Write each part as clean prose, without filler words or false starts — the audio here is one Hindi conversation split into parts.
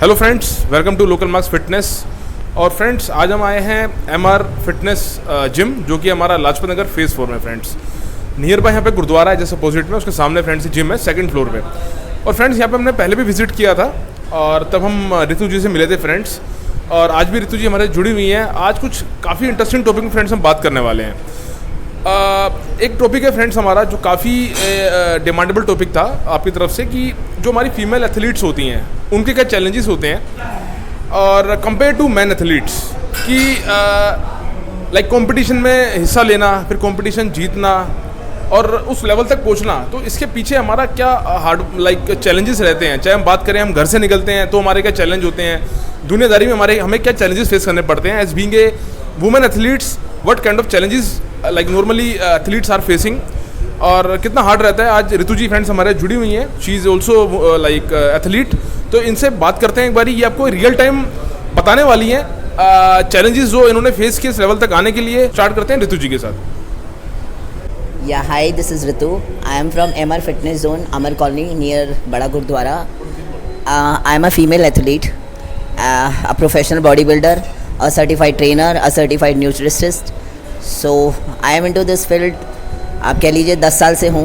Hello friends, welcome to local marks fitness. और फ्रेंड्स, आज हम आए हैं एमआर फिटनेस जिम, जो कि हमारा लाजपत नगर फेज़ 4 में फ्रेंड्स नियर बाय यहाँ पे गुरुद्वारा है, जैसे अपोजिट में उसके सामने फ्रेंड्स जिम है, सेकंड फ्लोर पे। और फ्रेंड्स यहाँ पे हमने पहले भी विजिट किया था और तब हम ऋतु जी से मिले थे फ्रेंड्स, और आज भी ऋतु जी हमारे जुड़ी हुई हैं। आज कुछ काफ़ी इंटरेस्टिंग टॉपिक में फ्रेंड्स हम बात करने वाले हैं। एक टॉपिक है फ्रेंड्स हमारा जो काफ़ी डिमांडेबल टॉपिक था आपकी तरफ से, कि जो हमारी फीमेल एथलीट्स होती हैं उनके क्या चैलेंजेस होते हैं और कंपेयर टू मैन एथलीट्स की लाइक कंपटीशन में हिस्सा लेना, फिर कंपटीशन जीतना और उस लेवल तक पहुंचना। तो इसके पीछे हमारा क्या हार्ड चैलेंजेस रहते हैं। चाहे हम बात करें, हम घर से निकलते हैं तो हमारे क्या चैलेंज होते हैं, दुनियादारी में हमें क्या चैलेंजेस फेस करने पड़ते हैं as being a women athletes, what kind of challenges like normally athletes are facing, और कितना हार्ड रहता है। आज ऋतु जी फ्रेंड्स हमारे जुड़ी हुई हैं, she is also like athlete. तो इनसे बात करते हैं एक बारी, ये आपको रियल टाइम बताने वाली हैं चैलेंजेस जो इन्होंने फेस किए इस लेवल तक आने के लिए। स्टार्ट करते हैं ऋतु जी के साथ। Yeah, hi, this is Ritu. I am from MR Fitness Zone, Amar Colony, near Bada Gurdwara. I am a female athlete, a professional bodybuilder, a certified trainer, a certified nutritionist. So, I am into this field. आप कह लीजिए 10 साल से हूँ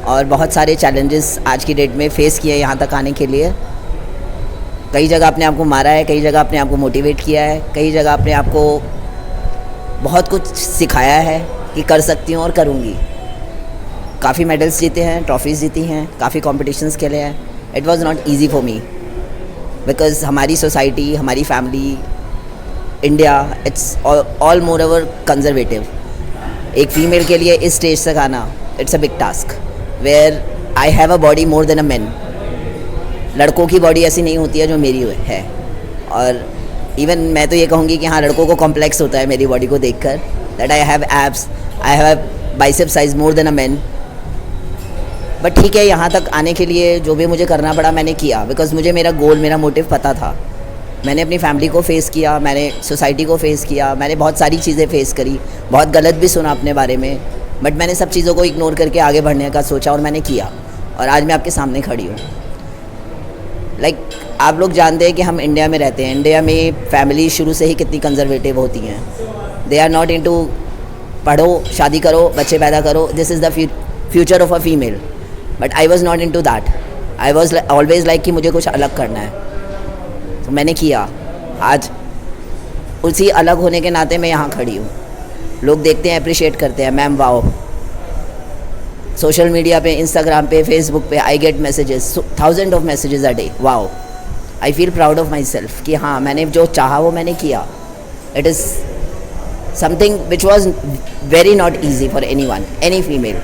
और बहुत सारे चैलेंजेस आज की डेट में फेस किए यहाँ तक आने के लिए। कई जगह अपने आप को मारा है, कई जगह अपने आप को मोटिवेट किया है, कई जगह अपने आप को बहुत कुछ सिखाया है कि कर सकती हूँ और करूँगी। काफ़ी मेडल्स जीते हैं, ट्रॉफीज़ जीती हैं, काफ़ी कॉम्पिटिशन्स खेले हैं। It was not easy for me because हमारी सोसाइटी, हमारी family, India, it's all more over conservative. एक फ़ीमेल के लिए इस स्टेज तक आना, it's a big task where I have a body more than a man. लड़कों की बॉडी ऐसी नहीं होती है जो मेरी है, और इवन मैं तो ये कहूँगी कि हाँ, लड़कों को कॉम्प्लेक्स होता है मेरी बॉडी को देखकर, that I have abs, I have bicep size more than a man. But ठीक है, यहाँ तक आने के लिए जो भी मुझे करना पड़ा मैंने किया, बिकॉज मुझे मेरा गोल, मेरा मोटिव पता था। मैंने अपनी फैमिली को फेस किया, मैंने सोसाइटी को फेस किया, मैंने बहुत सारी चीज़ें फेस करी, बहुत गलत भी सुना अपने बारे में, बट मैंने सब चीज़ों को इग्नोर करके आगे बढ़ने का सोचा और मैंने किया, और आज मैं आपके सामने खड़ी हूँ। लाइक आप लोग जानते हैं कि हम इंडिया में रहते हैं। इंडिया में फैमिली शुरू से ही कितनी कंजर्वेटिव होती हैं। दे आर नॉट इनटू पढ़ो, शादी करो, बच्चे पैदा करो, this is the future of a female. But I was not into that. I was always like कि मुझे कुछ अलग करना है, तो मैंने किया। आज उसी अलग होने के नाते मैं यहाँ खड़ी हूँ। लोग देखते हैं, अप्रिशिएट करते हैं, मैम वाओ। सोशल मीडिया पे, इंस्टाग्राम पे, फेसबुक पे I get messages, 1000 of messages a day. Wow, I feel proud of my self कि हाँ, मैंने जो चाहा वो मैंने किया। It is something which was very not easy for any one, any female.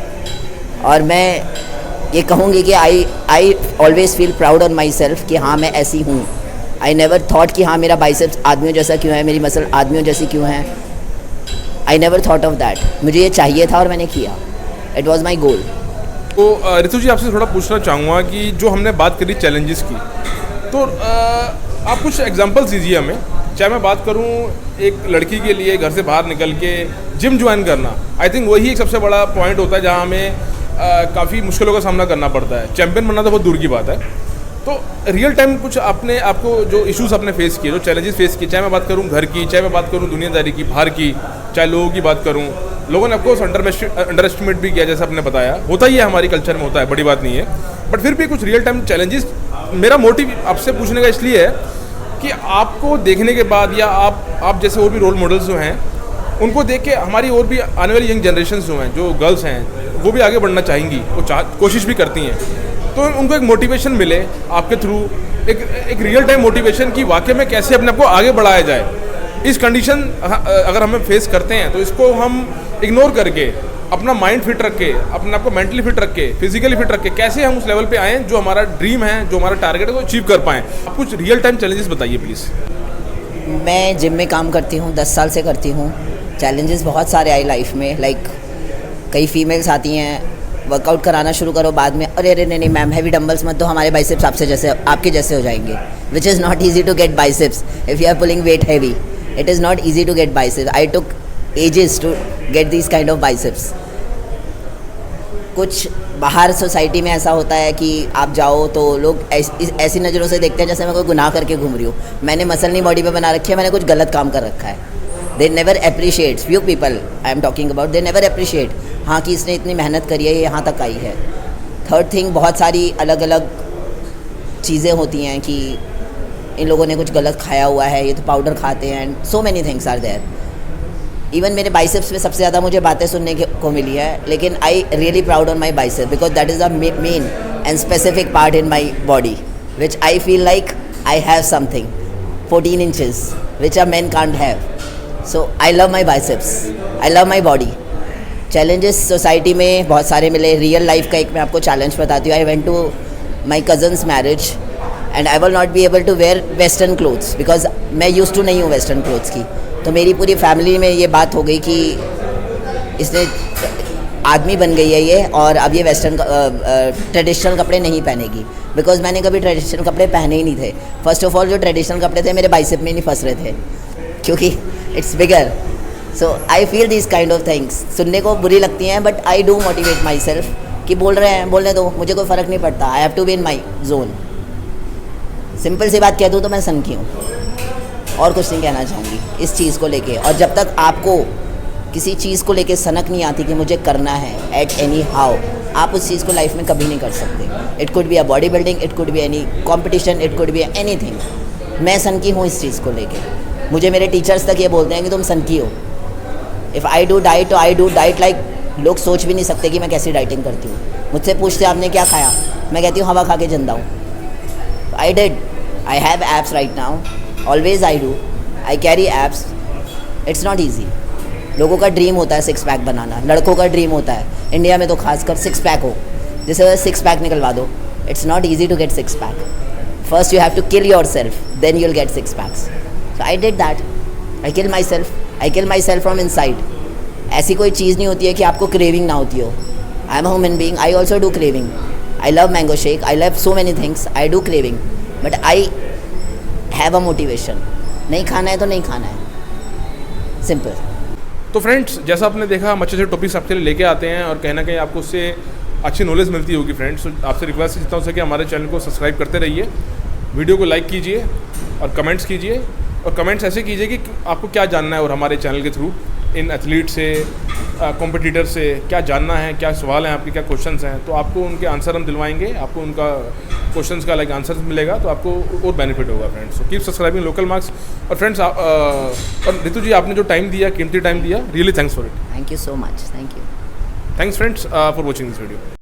और मैं ये कहूँगी कि I always feel proud on my self कि हाँ, मैं ऐसी हूँ। आई नेवर थॉट कि हाँ, मेरा बाइसेप्स आदमियों जैसा क्यों है, मेरी मसल आदमियों जैसी क्यों है। I never thought of that. मुझे ये चाहिए था और मैंने किया। इट वॉज माई गोल। तो ऋतु जी, आपसे थोड़ा पूछना चाहूँगा कि जो हमने बात करी चैलेंजेस की, तो आप कुछ एग्जांपल्स दीजिए हमें। चाहे मैं बात करूँ एक लड़की के लिए घर से बाहर निकल के जिम ज्वाइन करना, आई थिंक वही एक सबसे बड़ा पॉइंट होता है जहाँ हमें काफ़ी मुश्किलों का सामना करना पड़ता है। चैंपियन बनना तो बहुत दूर की बात है। तो रियल टाइम कुछ आपको जो इश्यूज आपने फेस किए, जो चैलेंजेस फेस किए, चाहे मैं बात करूँ घर की, चाहे मैं बात करूँ दुनियादारी की, बाहर की, चाहे लोगों की बात करूँ, लोगों ने आपको अंडर एस्टिमेट भी किया, जैसे आपने बताया। होता ही है, हमारी कल्चर में होता है, बड़ी बात नहीं है। बट फिर भी कुछ रियल टाइम चैलेंजेस, मेरा मोटिव आपसे पूछने का इसलिए है कि आपको देखने के बाद, या आप जैसे और भी रोल मॉडल्स जो हैं उनको देख के हमारी और भी आने वाली यंग जनरेशन जो हैं, जो गर्ल्स हैं, वो भी आगे बढ़ना चाहेंगी, वो कोशिश भी करती हैं। तो उनको एक मोटिवेशन मिले आपके थ्रू, एक रियल टाइम मोटिवेशन कि वाकई में कैसे अपने आप को आगे बढ़ाया जाए। इस कंडीशन अगर हमें फेस करते हैं तो इसको हम इग्नोर करके, अपना माइंड फिट रख के, अपने आप को मेंटली फिट रख के, फिजिकली फिट रख के, कैसे हम उस लेवल पे आएँ जो हमारा ड्रीम है, जो हमारा टारगेट है, वो अचीव कर पाएँ। आप कुछ रियल टाइम चैलेंजेस बताइए प्लीज़। मैं जिम में काम करती हूँ, 10 साल से करती हूँ। चैलेंजेस बहुत सारे आए लाइफ में। लाइक कई फीमेल्स आती हैं, वर्कआउट कराना शुरू करो, बाद में अरे अरे नहीं मैम, हैवी डंबल्स मत दो, हमारे बाइसेप्स आपके जैसे हो जाएंगे। Which is not easy to get biceps if you are pulling weight heavy. It is not easy to get biceps. I took ages to get this kind of biceps. कुछ बाहर सोसाइटी में ऐसा होता है कि आप जाओ तो लोग ऐसी नज़रों से देखते हैं जैसे मैं कोई गुनाह करके घूम रही हूँ। मैंने मसल नहीं बॉडी पे बना रखी है, मैंने कुछ गलत काम कर रखा है। They never appreciate, few people I am talking about, they never appreciate हाँ कि इसने इतनी मेहनत करी है, ये यहाँ तक आई है। थर्ड थिंग, बहुत सारी अलग अलग चीज़ें होती हैं कि इन लोगों ने कुछ गलत खाया हुआ है, ये तो पाउडर खाते हैं, and so many things are there. Even मेरे बाइसेप्स में सबसे ज़्यादा मुझे बातें सुनने को मिली है, लेकिन I really proud on my bicep because that is a main and specific part in my body which I feel like I have something 14 inches which a man can't have. So I love my biceps, I love my body. Challenges society में बहुत सारे मिले। रियल लाइफ का एक मैं आपको चैलेंज बताती हूँ। I went to my cousin's marriage and I will not be able to wear western clothes because मैं यूज टू नहीं हूँ वेस्टर्न क्लोथ्स की। तो मेरी पूरी फैमिली में ये बात हो गई कि इसने आदमी बन गई है ये, और अब ये वेस्टर्न ट्रेडिशनल कपड़े नहीं पहनेगी। बिकॉज मैंने कभी ट्रेडिशनल कपड़े पहने ही नहीं थे। फर्स्ट ऑफ ऑल जो ट्रेडिशनल कपड़े थे मेरे बाइसेप में नहीं फंस रहे थे क्योंकि it's bigger. So I feel this kind of things सुनने को बुरी लगती हैं, but I do motivate my self कि बोल रहे हैं बोलने दो, मुझे कोई फ़र्क नहीं पड़ता। I have to be in my zone. Simple सी बात कह दूँ तो मैं सन की हूँ और कुछ नहीं कहना चाहूँगी इस चीज़ को लेके। और जब तक आपको किसी चीज़ को लेके सनक नहीं आती कि मुझे करना है एट एनी हाउ, आप उस चीज़ को लाइफ में कभी नहीं कर सकते। It could be a body building, it could be any competition, it could be anything. मैं सन की हूँ इस चीज़ को लेके। मुझे मेरे टीचर्स तक ये बोलते हैं कि तुम सन की हो। इफ़ आई डू डाइट तो आई डू डाइट लाइक लोग सोच भी नहीं सकते कि मैं कैसी डाइटिंग करती हूँ। मुझसे पूछते आपने क्या खाया, मैं कहती हूँ हवा खा के जिंदा हूँ। I did, I have abs right now, always I do, I carry abs. It's not easy. लोगों का ड्रीम होता है 6 पैक बनाना, लड़कों का ड्रीम होता है, इंडिया में तो खासकर 6 पैक हो, जैसे 6 पैक निकलवा दो। It's not easy to get 6 pack. First you have to kill your self, then you will get 6 packs. So I did that, I kill my self from inside. ऐसी कोई चीज़ नहीं होती है कि आपको क्रेविंग ना होती हो। I am a human being, I also do craving. I love mango shake, I love so many things, I do craving, but I have a motivation. नहीं खाना है तो नहीं खाना है, सिंपल। तो फ्रेंड्स, जैसा आपने देखा, हम अच्छे अच्छे टॉपिक्स आपके लिए लेके आते हैं और कहीं ना कहीं आपको उससे अच्छी नॉलेज मिलती होगी। फ्रेंड्स, तो आपसे रिक्वेस्ट जितना हो सके हमारे चैनल को सब्सक्राइब करते रहिए, वीडियो को लाइक कीजिए और कमेंट्स कीजिए। और कमेंट्स ऐसे कीजिए कि आपको क्या जानना है और हमारे चैनल के थ्रू इन एथलीट से, कॉम्पिटिटर से क्या जानना है, क्या सवाल हैं आपके, क्या क्वेश्चंस हैं, तो आपको उनके आंसर हम दिलवाएंगे। आपको उनका क्वेश्चंस का लाइक आंसर मिलेगा तो आपको और बेनिफिट होगा। Friends, so keep subscribing local marks. और फ्रेंड्स, और रितु जी, आपने जो टाइम दिया, कीमती टाइम दिया, really thanks for it. Thank you so much, thank you. Thanks friends for watching this video.